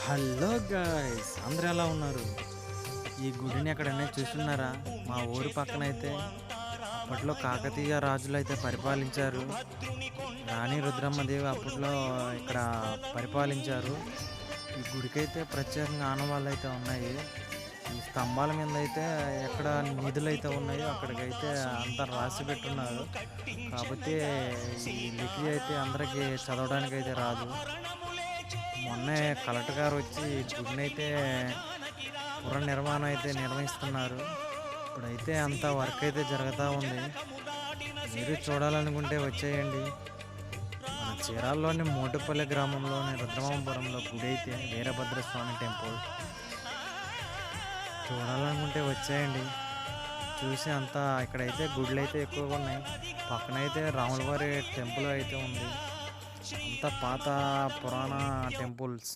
Hello guys అందరూ ఎలా ఉన్నారు? ఈ గుడిని ఎక్కడైనా చూస్తున్నారా? మా ఊరి పక్కనైతే అప్పట్లో కాకతీయ రాజులు అయితే పరిపాలించారు. రాణి రుద్రమ్మదేవి అప్పట్లో ఇక్కడ పరిపాలించారు. ఈ గుడికైతే ప్రత్యేకంగా ఆనవాళ్ళు అయితే ఉన్నాయి. ఈ స్తంభాల మీద అయితే ఎక్కడ నిధులైతే ఉన్నాయో అక్కడికైతే అంతా రాసి పెట్టున్నారు. కాకపోతే ఈ లిపి అయితే అందరికీ చదవడానికైతే రాదు. మొన్నే కలెక్టర్ గారు వచ్చి గుడినైతే పునర్నిర్మాణం అయితే నిర్వహిస్తున్నారు. ఇప్పుడైతే అంత వర్క్ అయితే జరుగుతూ ఉంది. మీరు చూడాలనుకుంటే వచ్చేయండి. మన చీరాల్లోని మోటుపల్లి గ్రామంలోని రుద్రమాపురంలో గుడి అయితే వీరభద్రస్వామి టెంపుల్. చూడాలనుకుంటే వచ్చేయండి. చూసి అంతా ఇక్కడైతే గుడులు అయితే ఎక్కువగా ఉన్నాయి. పక్కనైతే రాములవారి టెంపుల్ అయితే ఉంది. అంత పాత పురాణ టెంపుల్స్.